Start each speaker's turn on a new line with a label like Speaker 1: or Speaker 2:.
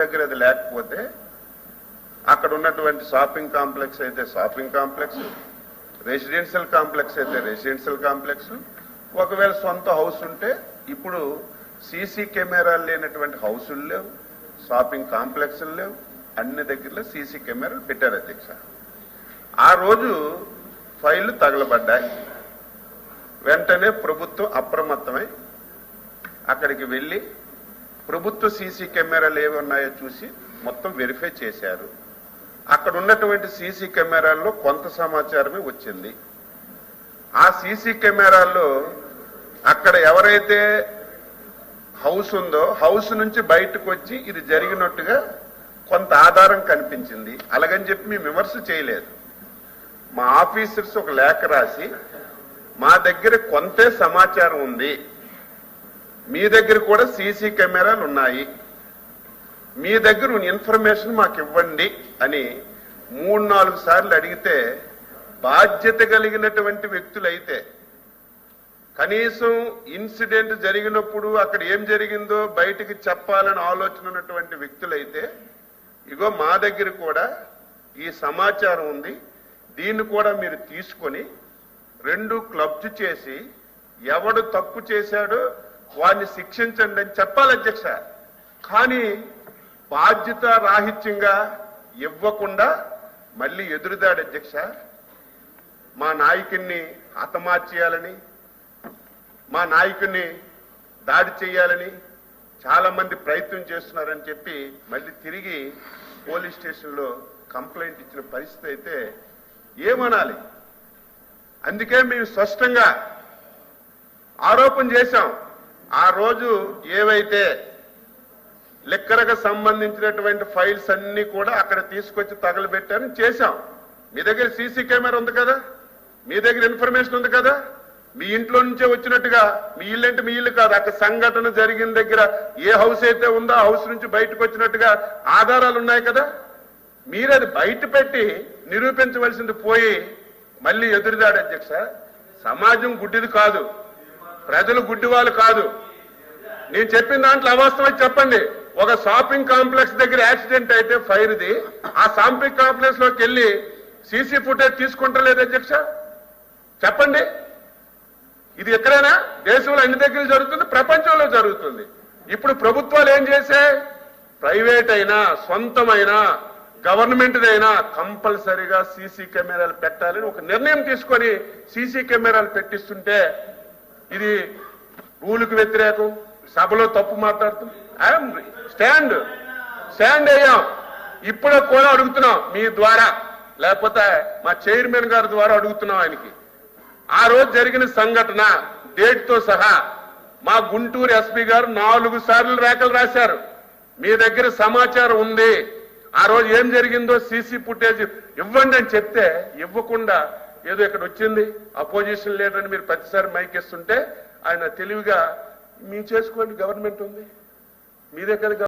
Speaker 1: దగ్గర అది లేకపోతే అక్కడ ఉన్నటువంటి షాపింగ్ కాంప్లెక్స్ అయితే షాపింగ్ కాంప్లెక్స్, రెసిడెన్షియల్ కాంప్లెక్స్ అయితే రెసిడెన్షియల్ కాంప్లెక్స్, ఒకవేళ సొంత హౌస్ ఉంటే ఇప్పుడు సీసీ కెమెరాలు లేనటువంటి హౌసులు లేవు, షాపింగ్ కాంప్లెక్స్లు లేవు, అన్ని దగ్గరలో సీసీ కెమెరాలు పెట్టారు అధ్యక్ష. ఆ రోజు ఫైళ్లు తగలబడ్డాయి. వెంటనే ప్రభుత్వం అప్రమత్తమై అక్కడికి వెళ్లి ప్రభుత్వ సీసీ కెమెరాలు ఏవి ఉన్నాయో చూసి మొత్తం వెరిఫై చేశారు. అక్కడ ఉన్నటువంటి సీసీ కెమెరాల్లో కొంత సమాచారమే వచ్చింది. ఆ సీసీ కెమెరాల్లో అక్కడ ఎవరైతే హౌస్ ఉందో హౌస్ నుంచి బయటకు వచ్చి ఇది జరిగినట్టుగా కొంత ఆధారం కనిపించింది. అలాగని చెప్పి మేము విమర్శ చేయలేదు. మా ఆఫీసర్స్ ఒక లేఖ రాసి మా దగ్గర కొంతే సమాచారం ఉంది, మీ దగ్గర కూడా సీసీ కెమెరాలు ఉన్నాయి, మీ దగ్గర ఇన్ఫర్మేషన్ మాకు ఇవ్వండి అని 3-4 సార్లు అడిగితే బాధ్యత కలిగినటువంటి వ్యక్తులైతే కనీసం ఇన్సిడెంట్ జరిగినప్పుడు అక్కడ ఏం జరిగిందో బయటికి చెప్పాలని ఆలోచన ఉన్నటువంటి వ్యక్తులైతే ఇగో మా దగ్గర కూడా ఈ సమాచారం ఉంది, దీన్ని కూడా మీరు తీసుకొని 2 క్లబ్స్ చేసి ఎవడు తప్పు చేశాడో వాడిని శిక్షించండి అని చెప్పాలి అధ్యక్ష. కానీ బాధ్యత రాహిత్యంగా ఇవ్వకుండా మళ్ళీ ఎదురుదాడి అధ్యక్ష. మా నాయకుడిని హతమార్చేయాలని, మా నాయకుడిని దాడి చేయాలని చాలా మంది ప్రయత్నం చేస్తున్నారని చెప్పి మళ్ళీ తిరిగి పోలీస్ స్టేషన్లో కంప్లైంట్ ఇచ్చిన పరిస్థితి అయితే ఏమనాలి. అందుకే మేము స్పష్టంగా ఆరోపణ చేశాం. ఆ రోజు ఏవైతే లెక్కరకు సంబంధించినటువంటి ఫైల్స్ అన్ని కూడా అక్కడ తీసుకొచ్చి తగలబెట్టారని చేశాం. మీ దగ్గర సీసీ కెమెరా ఉంది కదా, మీ దగ్గర ఇన్ఫర్మేషన్ ఉంది కదా, మీ ఇంట్లో నుంచే వచ్చినట్టుగా, మీ ఇల్లు అంటే మీ ఇల్లు కాదు, అక్కడ సంఘటన జరిగిన దగ్గర ఏ హౌస్ అయితే ఉందో ఆ హౌస్ నుంచి బయటకు వచ్చినట్టుగా ఆధారాలు ఉన్నాయి కదా. మీరు అది బయట పెట్టి నిరూపించవలసింది పోయి మళ్ళీ ఎదురుదాడు అధ్యక్ష. సమాజం గుడ్డిది కాదు, ప్రజలు గుడ్డివాళ్ళు కాదు. నేను చెప్పిన దాంట్లో అవాస్తవం చెప్పండి. ఒక షాపింగ్ కాంప్లెక్స్ దగ్గర యాక్సిడెంట్ అయితే ఫైర్ది, ఆ షాపింగ్ కాంప్లెక్స్ లోకి వెళ్ళి సీసీ ఫుటేజ్ తీసుకుంటలేదు అధ్యక్ష. చెప్పండి. ఇది ఎక్కడైనా దేశంలో అన్ని దగ్గర జరుగుతుంది, ప్రపంచంలో జరుగుతుంది. ఇప్పుడు ప్రభుత్వాలు ఏం చేశాయి? ప్రైవేట్ అయినా సొంతమైనా గవర్నమెంట్దైనా కంపల్సరీగా సీసీ కెమెరాలు పెట్టాలని ఒక నిర్ణయం తీసుకొని సీసీ కెమెరాలు పెట్టిస్తుంటే ఇది రూలుకు వ్యతిరేకం, సభలో తప్పు మాట్లాడుతుంది. స్టాండ్ అయ్యాం. ఇప్పుడు కూడా అడుగుతున్నాం మీ ద్వారా, లేకపోతే మా చైర్మన్ గారి ద్వారా అడుగుతున్నాం ఆయనకి. ఆ రోజు జరిగిన సంఘటన డేట్ తో సహా మా గుంటూరు ఎస్పీ గారు 4 సార్లు లేఖలు రాశారు. మీ దగ్గర సమాచారం ఉంది, ఆ రోజు ఏం జరిగిందో సీసీ ఫుటేజ్ ఇవ్వండి అని చెప్తే ఇవ్వకుండా ఏదో ఇక్కడ వచ్చింది అపోజిషన్ లీడర్ అని మీరు ప్రతిసారి మైకేస్తుంటే ఆయన తెలివిగా మీ చేసుకోండి, గవర్నమెంట్ ఉంది మీ దగ్గర.